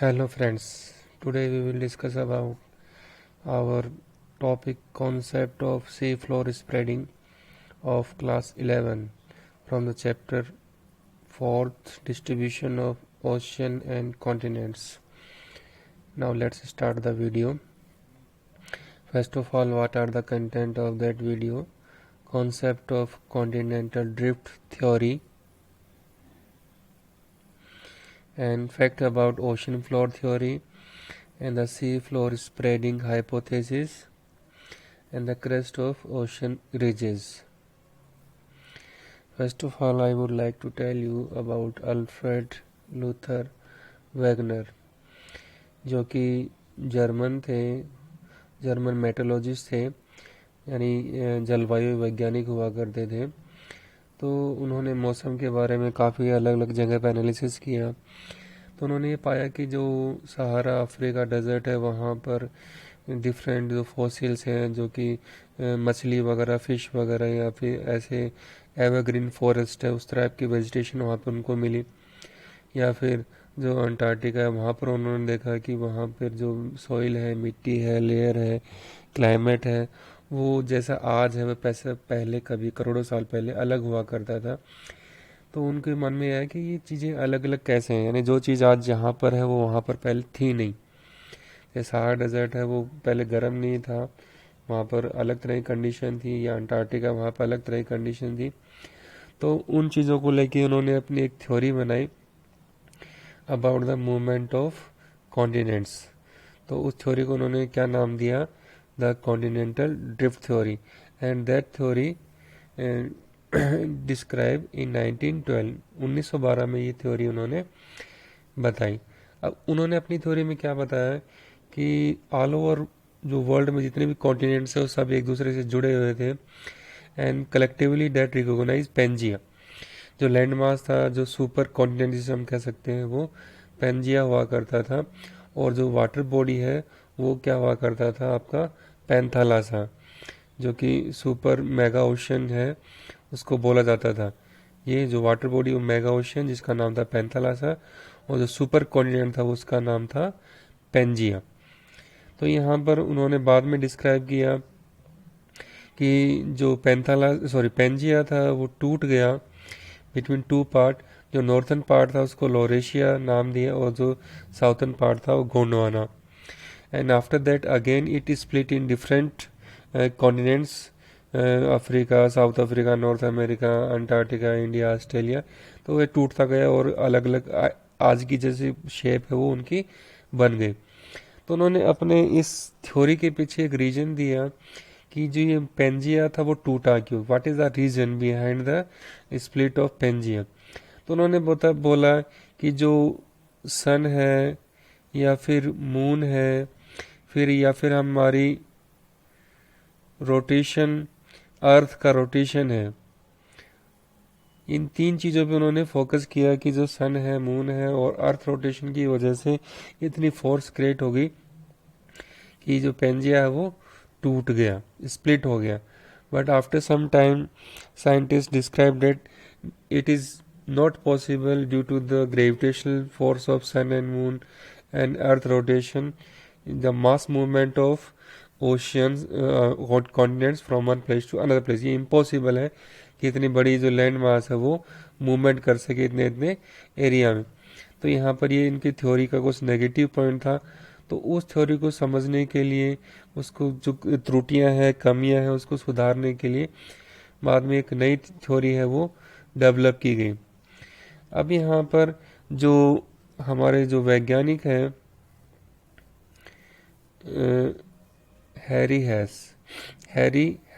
Hello friends, today we will discuss about our topic concept of sea floor spreading of class 11 from the chapter 4th distribution of ocean and continents. Now let's start the video. First of all, what are the content of that video? Concept of continental drift theory and fact about ocean floor theory and the sea floor spreading hypothesis and the crest of ocean ridges. First of all, I would like to tell you about Alfred Luther Wegener, जो कि German मेटोलॉजिस्ट थे, यानी जलवायु वैज्ञानिक हुआ करते थे। तो उन्होंने मौसम के बारे में काफ़ी अलग अलग जगह पर एनालिसिस किया। तो उन्होंने ये पाया कि जो सहारा अफ्रीका डेजर्ट है वहाँ पर डिफरेंट जो फॉसिल्स हैं, जो कि मछली वगैरह, फिश वगैरह, या फिर ऐसे एवरग्रीन फॉरेस्ट है, उस टाइप की वेजिटेशन वहाँ पर उनको मिली। या फिर जो अंटार्कटिका है वहाँ पर उन्होंने देखा कि वहाँ पर जो सॉइल है, मिट्टी है, लेयर है, क्लाइमेट है, वो जैसा आज है वह पैसे पहले कभी करोड़ों साल पहले अलग हुआ करता था। तो उनके मन में आया कि ये चीज़ें अलग अलग कैसे हैं, यानी जो चीज़ आज जहाँ पर है वो वहाँ पर पहले थी नहीं। जैसे सहारा डेजर्ट है वो पहले गर्म नहीं था, वहाँ पर अलग तरह की कंडीशन थी, या अंटार्कटिका वहाँ पर अलग तरह की कंडीशन थी। तो उन चीज़ों को लेके उन्होंने अपनी एक थ्योरी बनाई about the movement of continents. तो उस थ्योरी को उन्होंने क्या नाम दिया? The continental drift theory. And that theory describe in 1912 में ये थ्योरी उन्होंने बताई। अब उन्होंने अपनी थ्योरी में क्या बताया कि ऑल ओवर जो वर्ल्ड में जितने भी कॉन्टिनेंट्स है वो सब एक दूसरे से जुड़े हुए थे, and collectively that recognise Pangaea. जो लैंड मास था, जो सुपर कॉन्टिनेंट जिसे हम कह सकते हैं, वो पेंजिया हुआ करता था। और जो वाटर बॉडी है वो क्या हुआ करता था? आपका पैंथालासा, जो कि सुपर मेगा ओशन है उसको बोला जाता था। ये जो वाटर बॉडी वो मेगा ओशन जिसका नाम था पैंथालासा, और जो सुपर कॉन्टिनेंट था उसका नाम था पेंजिया। तो यहाँ पर उन्होंने बाद में डिस्क्राइब किया कि जो पेंजिया था वो टूट गया बिटवीन टू पार्ट। जो नॉर्थन पार्ट था उसको लोरेशिया नाम दिया, और जो साउथर्न पार्ट था वो Gondwana. And after that again it split in different continents, Africa, south Africa, north America, Antarctica, India, Australia. तो ये टूटता गया और अलग अलग आज की जैसी शेप है वो उनकी बन गई। तो उन्होंने अपने इस थ्योरी के पीछे एक रीजन दिया कि जो ये पेंजिया था वो टूटा क्यों, what is the reason behind the split of Pangaea. तो उन्होंने बोला कि जो सन है, या फिर मून है, या फिर हमारी रोटेशन, अर्थ का रोटेशन है, इन तीन चीज़ों पे उन्होंने फोकस किया कि जो सन है, मून है और अर्थ रोटेशन की वजह से इतनी फोर्स क्रिएट हो गई कि जो पेंजिया है वो टूट गया, स्प्लिट हो गया। But after some time scientist describe that it is not possible due to the gravitational force of sun and moon and earth rotation, the mass movement of oceans, continents from one place to another place। ये impossible है कि इतनी बड़ी जो land मास है वो movement कर सके इतने इतने एरिया में। तो यहाँ पर ये इनकी थ्योरी का कुछ नेगेटिव पॉइंट था। तो उस थ्योरी को समझने के लिए, उसको जो त्रुटियां हैं, कमियां हैं, उसको सुधारने के लिए बाद में एक नई थ्योरी है वो डेवलप की गई। अब यहाँ पर जो हमारे जो वैज्ञानिक हैं, हैरी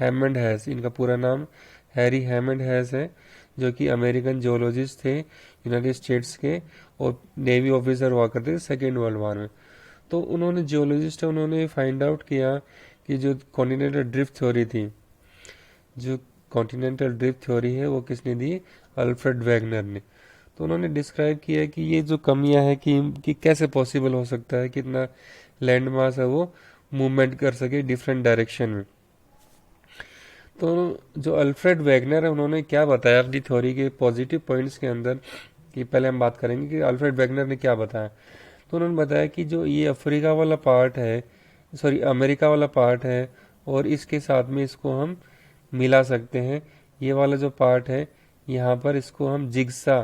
हैमंड हैस, इनका पूरा नाम हैरी हैमंड हैस है, जो कि अमेरिकन जियोलॉजिस्ट थे यूनाइटेड स्टेट्स के, और नेवी ऑफिसर हुआ करते थे सेकेंड वर्ल्ड वॉर में। तो उन्होंने जियोलॉजिस्ट है, उन्होंने फाइंड आउट किया कि जो कॉन्टिनेंटल ड्रिफ्ट थ्योरी थी, जो कॉन्टिनेंटल ड्रिफ्ट थ्योरी है वो किसने दी? अल्फ्रेड वैगनर ने। तो उन्होंने डिस्क्राइब किया कि ये जो कमियां हैं कि कैसे पॉसिबल हो सकता है कि इतना लैंड मास है वो मूवमेंट कर सके डिफरेंट डायरेक्शन में। तो जो अल्फ्रेड वैगनर है उन्होंने क्या बताया अपनी थ्योरी के पॉजिटिव पॉइंट्स के अंदर, कि पहले हम बात करेंगे कि अल्फ्रेड वैगनर ने क्या बताया। तो उन्होंने बताया कि जो ये अफ्रीका वाला पार्ट है, सॉरी अमेरिका वाला पार्ट है, और इसके साथ में इसको हम मिला सकते हैं। ये वाला जो पार्ट है यहाँ पर इसको हम जिग्सा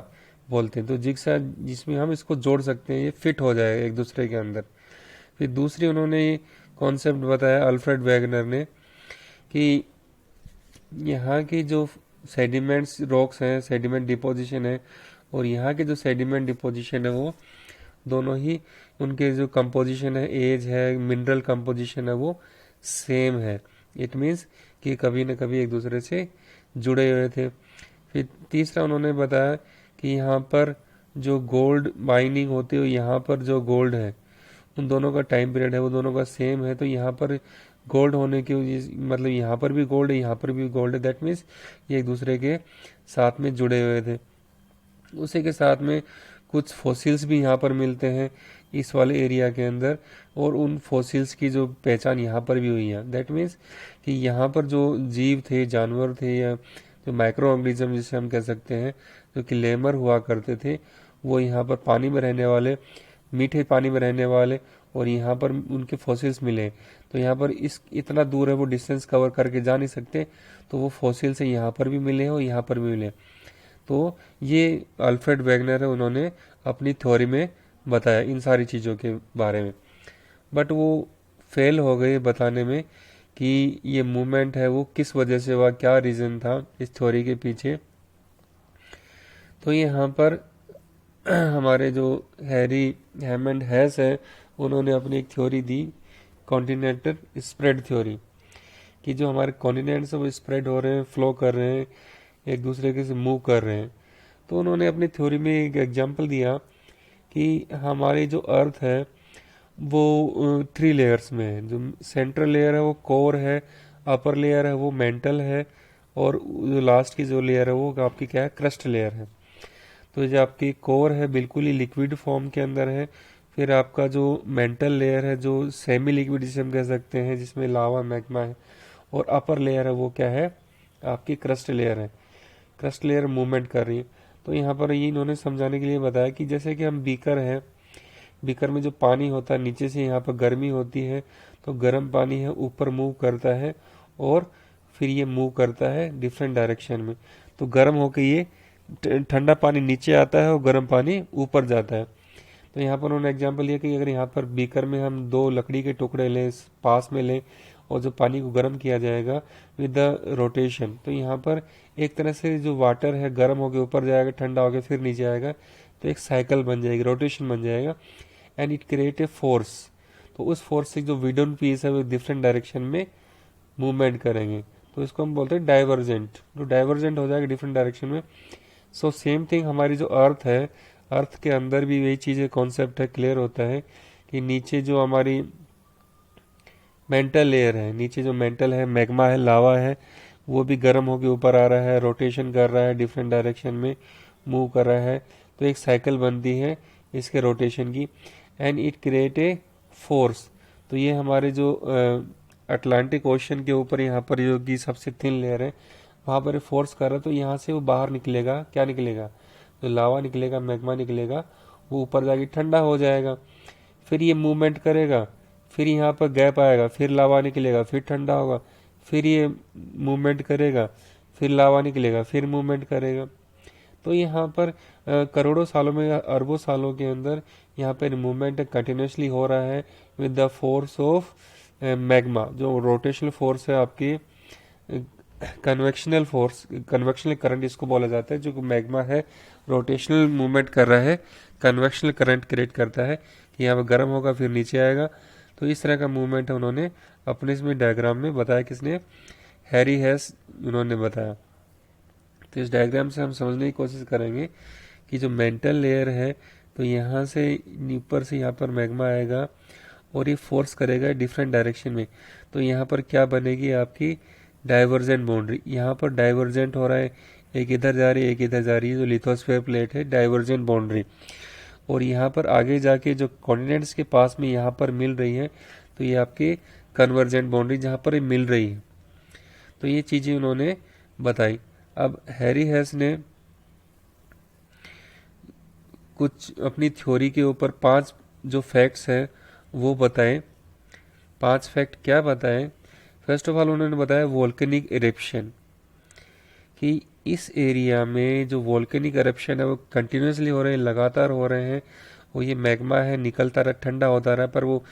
बोलते हैं। तो जिग्सा जिसमें हम इसको जोड़ सकते हैं, ये फिट हो जाए एक दूसरे के अंदर। फिर दूसरी उन्होंने ये कॉन्सेप्ट बताया अल्फ्रेड वैगनर ने कि यहाँ की जो सेडिमेंट्स रॉक्स हैं, सेडिमेंट डिपोजिशन है, और यहाँ के जो सेडिमेंट डिपोजिशन है वो दोनों ही उनके जो कंपोजिशन है, एज है, मिनरल कंपोजिशन है, वो सेम है। इट मीन्स कि कभी न कभी एक दूसरे से जुड़े हुए थे। फिर तीसरा उन्होंने बताया कि यहाँ पर जो गोल्ड माइनिंग होती है, यहाँ पर जो गोल्ड है उन दोनों का टाइम पीरियड है वो दोनों का सेम है। तो यहाँ पर गोल्ड होने की मतलब यहाँ पर भी गोल्ड है, यहाँ पर भी गोल्ड है, दैट मीन्स ये एक दूसरे के साथ में जुड़े हुए थे। उसी के साथ में कुछ फॉसिल्स भी यहाँ पर मिलते हैं इस वाले एरिया के अंदर, और उन फॉसिल्स की जो पहचान यहाँ पर भी हुई है। दैट मीन्स कि यहाँ पर जो जीव थे, जानवर थे, या जो माइक्रो ऑर्गेनिज्म जिसे हम कह सकते हैं, जो कि लेमर हुआ करते थे, वो यहाँ पर पानी में रहने वाले, मीठे पानी में रहने वाले, और यहाँ पर उनके फॉसिल्स मिले। तो यहाँ पर इस इतना दूर है, वो डिस्टेंस कवर करके जा नहीं सकते, तो वो फॉसिल्स यहाँ पर भी मिले और यहाँ पर भी मिले। तो ये अल्फ्रेड वैगनर है, उन्होंने अपनी थ्योरी में बताया इन सारी चीज़ों के बारे में। बट वो फेल हो गए बताने में कि ये मूवमेंट है वो किस वजह से हुआ, क्या रीज़न था इस थ्योरी के पीछे। तो यहाँ पर हमारे जो हैरी हैमंड हैस है, उन्होंने अपनी एक थ्योरी दी, कॉन्टिनेंटल स्प्रेड थ्योरी, कि जो हमारे कॉन्टिनेंट्स है वो स्प्रेड हो रहे हैं, फ्लो कर रहे हैं, एक दूसरे के से मूव कर रहे हैं। तो उन्होंने अपनी थ्योरी में एक एग्जांपल दिया कि हमारी जो अर्थ है वो 3 लेयर्स में है। जो सेंट्रल लेयर है वो कोर है, अपर लेयर है वो मेंटल है, और जो लास्ट की जो लेयर है वो आपकी क्या है, क्रस्ट लेयर है। तो जो आपकी कोर है बिल्कुल ही लिक्विड फॉर्म के अंदर है। फिर आपका जो मेंटल लेयर है जो सेमी लिक्विड जिसे हम कह सकते हैं, जिसमें लावा मैग्मा है, और अपर लेयर है वो क्या है, आपकी क्रस्ट लेयर है। क्रस्ट लेयर मूवमेंट कर रही है। तो यहाँ पर ये इन्होंने समझाने के लिए बताया कि जैसे कि हम बीकर है, बीकर में जो पानी होता है नीचे से यहाँ पर गर्मी होती है, तो गर्म पानी है ऊपर मूव करता है, और फिर ये मूव करता है डिफरेंट डायरेक्शन में। तो गर्म होकर ये ठंडा पानी नीचे आता है और गर्म पानी ऊपर जाता है। तो यहाँ पर उन्होंने एग्जांपल लिया कि अगर यहाँ पर बीकर में हम 2 लकड़ी के टुकड़े लें, पास में लें, और जो पानी को गर्म किया जाएगा विद द रोटेशन, तो यहाँ पर एक तरह से जो वाटर है गर्म होकर ऊपर जाएगा, ठंडा होकर फिर नीचे आएगा, तो एक साइकिल बन जाएगी, रोटेशन बन जाएगा, and it create a force. तो उस फोर्स से जो विडन पीस है वो डिफरेंट डायरेक्शन में मूवमेंट करेंगे, तो इसको हम बोलते हैं डाइवर्जेंट। तो डाइवर्जेंट हो जाएगा डिफरेंट डायरेक्शन में। सो सेम थिंग हमारी जो अर्थ है, अर्थ के अंदर भी वही चीज़ कॉन्सेप्ट है, क्लियर होता है कि नीचे जो हमारी मेंटल लेयर है, नीचे जो मेंटल है, मैग्मा है, लावा है, वो भी गर्म होकर ऊपर आ रहा है, रोटेशन कर रहा है, डिफरेंट डायरेक्शन में मूव कर रहा है, तो एक साइकिल बनती है इसके रोटेशन की, and it create a force. तो ये हमारे जो अटलांटिक ओशन के ऊपर यहाँ पर जो की सबसे थिन लेयर है, वहाँ पर फोर्स कर रहा है, तो यहाँ से वो बाहर निकलेगा, क्या निकलेगा, जो लावा निकलेगा, मैग्मा निकलेगा, वो ऊपर जाके ठंडा हो जाएगा। फिर ये मूवमेंट करेगा, फिर यहाँ पर गैप आएगा, फिर लावा निकलेगा, फिर ठंडा होगा, फिर ये मूवमेंट करेगा, फिर लावा निकलेगा, फिर मूवमेंट करेगा। तो यहाँ पर करोड़ों सालों में, अरबों सालों के अंदर यहाँ पर मूवमेंट कंटिन्यूसली हो रहा है with the force of magma. जो रोटेशनल फोर्स है आपकी, कन्वेक्शनल फोर्स, कन्वेक्शनल करंट इसको बोला जाता है, जो मैग्मा है रोटेशनल मूवमेंट कर रहा है, कन्वेक्शनल करंट क्रिएट करता है कि यहाँ पर गर्म होगा फिर नीचे आएगा। तो इस तरह का मूवमेंट है उन्होंने अपने इसमें डायग्राम में बताया, किसने, हैरी हैस उन्होंने बताया। तो इस डायग्राम से हम समझने की कोशिश करेंगे कि जो मेंटल लेयर है, तो यहाँ से ऊपर से यहाँ पर मैग्मा आएगा और ये फोर्स करेगा डिफरेंट डायरेक्शन में। तो यहाँ पर क्या बनेगी आपकी डाइवर्जेंट बाउंड्री। यहाँ पर डाइवर्जेंट हो रहा है, एक इधर जा रही है, एक इधर जा रही है, जो लिथोस्फीयर प्लेट है, डाइवर्जेंट बाउंड्री। और यहाँ पर आगे जाके जो कॉन्टिनेंट्स के पास में यहाँ पर मिल रही है, तो ये आपकी कन्वर्जेंट बाउंड्री जहाँ पर मिल रही है। तो ये चीज़ें उन्होंने बताई। अब हैरी हैस ने कुछ अपनी थ्योरी के ऊपर 5 जो फैक्ट्स हैं वो बताएं। 5 फैक्ट क्या बताएं? फर्स्ट ऑफ ऑल उन्होंने बताया वोल्केनिक इरेप्शन, कि इस एरिया में जो वोल्केनिक इरप्शन है वो कंटिन्यूसली हो रहे हैं, लगातार हो रहे हैं। वो ये मैग्मा है निकलता रहा, ठंडा होता रहा, पर वो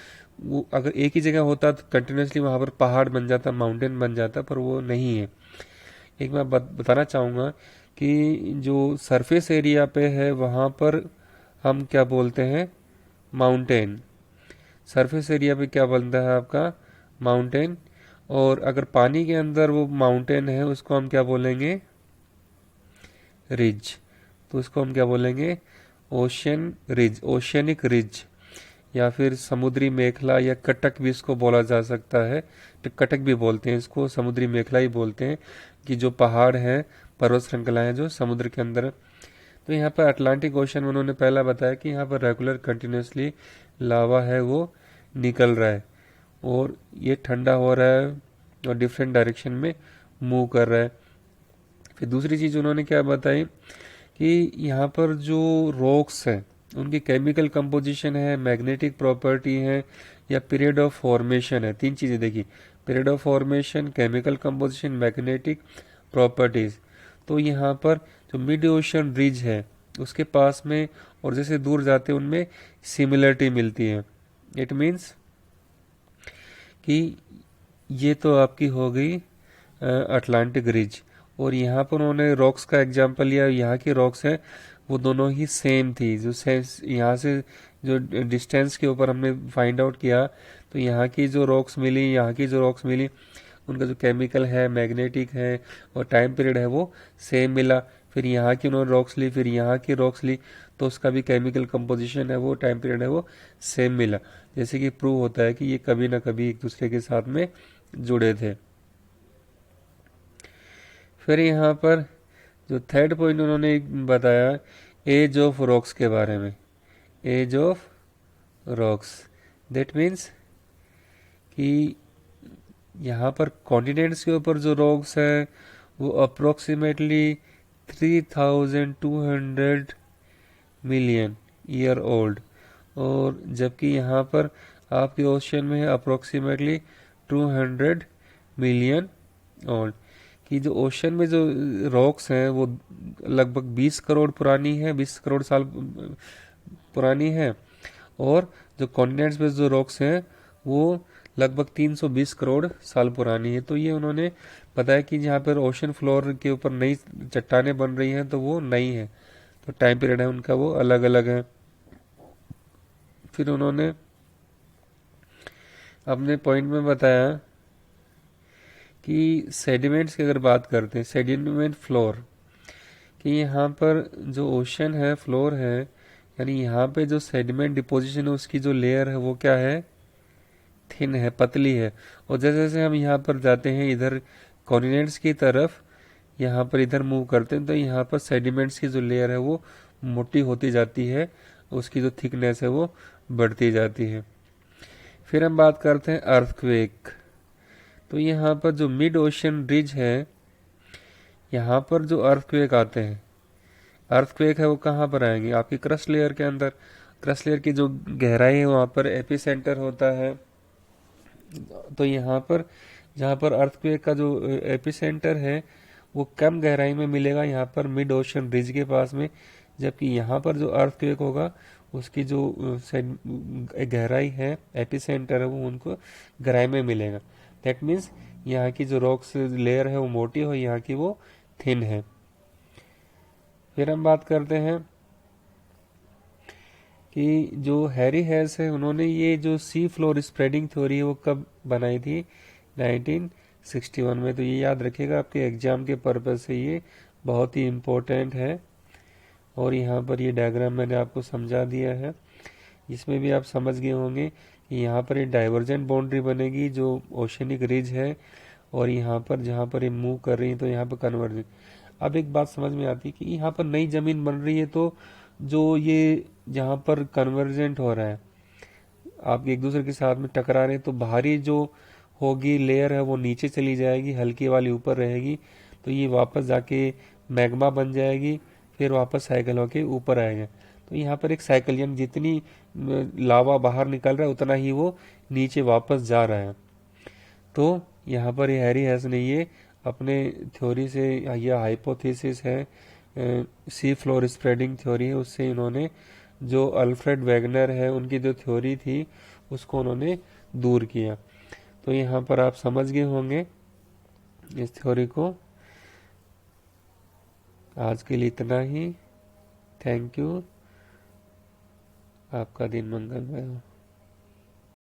अगर एक ही जगह होता तो कंटिन्यूसली वहाँ पर पहाड़ बन जाता, माउंटेन बन जाता, पर वो नहीं है। एक मैं बताना चाहूँगा कि जो सरफेस एरिया पे है वहाँ पर हम क्या बोलते हैं? माउंटेन। सरफेस एरिया पे क्या बनता है आपका? माउंटेन। और अगर पानी के अंदर वो माउंटेन है उसको हम क्या बोलेंगे? रिज। तो उसको हम क्या बोलेंगे? ओशन रिज, ओशनिक रिज, या फिर समुद्री मेखला या कटक भी इसको बोला जा सकता है। तो कटक भी बोलते हैं इसको, समुद्री मेखला ही बोलते हैं, कि जो पहाड़ हैं, पर्वत श्रृंखलाएं जो समुद्र के अंदर। तो यहाँ पर अटलांटिक ओशन में उन्होंने पहला बताया कि यहाँ पर रेगुलर कंटिन्यूसली लावा है वो निकल रहा है, और ये ठंडा हो रहा है और डिफरेंट डायरेक्शन में मूव कर रहा है। फिर दूसरी चीज़ उन्होंने क्या बताई कि यहाँ पर जो रॉक्स हैं उनकी केमिकल कंपोजिशन है, मैग्नेटिक प्रॉपर्टी है, या पीरियड ऑफ फॉर्मेशन है। 3 चीज़ें देखी, period of formation, chemical composition, magnetic properties. तो यहाँ पर जो मिड ओशन रिज है उसके पास में और जैसे दूर जाते हैं उनमें सिमिलरिटी मिलती है। इट मीन्स कि ये तो आपकी हो गई अटलांटिक रिज। और यहाँ पर उन्होंने रॉक्स का एग्जांपल लिया, यहाँ की रॉक्स है वो दोनों ही सेम थी। जो यहाँ से जो डिस्टेंस के ऊपर हमने फाइंड आउट किया, तो यहाँ की जो रॉक्स मिली, यहाँ की जो रॉक्स मिली, उनका जो केमिकल है, मैग्नेटिक है और टाइम पीरियड है वो सेम मिला। फिर यहाँ की उन्होंने रॉक्स ली, फिर यहाँ की रॉक्स ली, तो उसका भी केमिकल कंपोजिशन है वो, टाइम पीरियड है वो सेम मिला। जैसे कि प्रूव होता है कि ये कभी ना कभी एक दूसरे के साथ में जुड़े थे। फिर यहाँ पर जो थर्ड पॉइंट उन्होंने बताया एज ऑफ रॉक्स के बारे में। Age of rocks, that means कि यहाँ पर कॉन्टिनेंट्स के ऊपर जो रॉक्स है वो अप्रोक्सीमेटली 3200 मिलियन ईयर ओल्ड, और जबकि यहाँ पर आपके ओशन में है अप्रोक्सीमेटली 200 मिलियन ओल्ड। कि जो ओशन में जो रॉक्स हैं वो लगभग 20 करोड़ पुरानी है, 20 करोड़ साल पुरानी है, और जो कॉन्टिनेंट्स में जो रॉक्स हैं वो लगभग 320 करोड़ साल पुरानी है। तो ये उन्होंने बताया कि जहाँ पर ओशन फ्लोर के ऊपर नई चट्टानें बन रही हैं तो वो नई है, तो टाइम पीरियड है उनका वो अलग अलग है। फिर उन्होंने अपने पॉइंट में बताया कि सेडिमेंट्स की अगर बात करते हैं, सेडिमेंट फ्लोर, कि यहाँ पर जो ओशन है, फ्लोर है, यानी यहाँ पे जो सेडिमेंट डिपोजिशन है उसकी जो लेयर है वो क्या है? थिन है, पतली है। और जैसे जैसे हम यहाँ पर जाते हैं इधर कॉन्टिनेंट्स की तरफ, यहाँ पर इधर मूव करते हैं, तो यहाँ पर सेडिमेंट्स की जो लेयर है वो मोटी होती जाती है, उसकी जो थिकनेस है वो बढ़ती जाती है। फिर हम बात करते हैं अर्थक्वेक। तो यहाँ पर जो मिड ओशन रिज है, यहाँ पर जो अर्थक्वेक आते हैं, अर्थक्वेक है वो कहाँ पर आएंगे? आपकी क्रस्ट लेयर के अंदर। क्रस्ट लेयर की जो गहराई है वहाँ पर एपिसेंटर होता है। तो यहाँ पर जहाँ पर अर्थक्वेक का जो एपिसेंटर है वो कम गहराई में मिलेगा, यहाँ पर मिड ओशन रिज के पास में। जबकि यहाँ पर जो अर्थक्वेक होगा उसकी जो गहराई है, एपिसेंटर है, वो उनको गहराई में मिलेगा। दैट मीन्स यहाँ की जो रॉक्स लेयर है वो मोटी हो, यहाँ की वो थिन है। फिर हम बात करते हैं कि जो हैरी हेस है उन्होंने ये जो सी फ्लोर स्प्रेडिंग थ्योरी है वो कब बनाई थी? 1961 में। तो ये याद रखिएगा, आपके एग्जाम के पर्पज से ये बहुत ही इम्पोर्टेंट है। और यहाँ पर ये डायग्राम मैंने आपको समझा दिया है, इसमें भी आप समझ गए होंगे कि यहाँ पर ये डाइवर्जेंट बाउंड्री बनेगी जो ओशनिक रिज है, और यहाँ पर जहाँ पर ये मूव कर रही है तो यहाँ पर कन्वर्जेंट। अब एक बात समझ में आती है कि यहाँ पर नई जमीन बन रही है, तो जो ये जहाँ पर कन्वर्जेंट हो रहा है, आप एक दूसरे के साथ में टकरा रहे हैं, तो बाहरी जो होगी लेयर है वो नीचे चली जाएगी, हल्की वाली ऊपर रहेगी, तो ये वापस जाके मैग्मा बन जाएगी, फिर वापस साइकिल होके ऊपर आएगा। तो यहाँ पर एक साइकिल, यानी जितनी लावा बाहर निकल रहा है उतना ही वो नीचे वापस जा रहा है। तो यहाँ पर ये हैरी हेस ने ये अपने थ्योरी से, ये हाइपोथेसिस है, सी फ्लोर स्प्रेडिंग थ्योरी है, उससे इन्होंने जो अल्फ्रेड वेगनर है उनकी जो थ्योरी थी उसको उन्होंने दूर किया। तो यहाँ पर आप समझ गए होंगे इस थ्योरी को। आज के लिए इतना ही। Thank you. आपका दिन मंगलमय हो।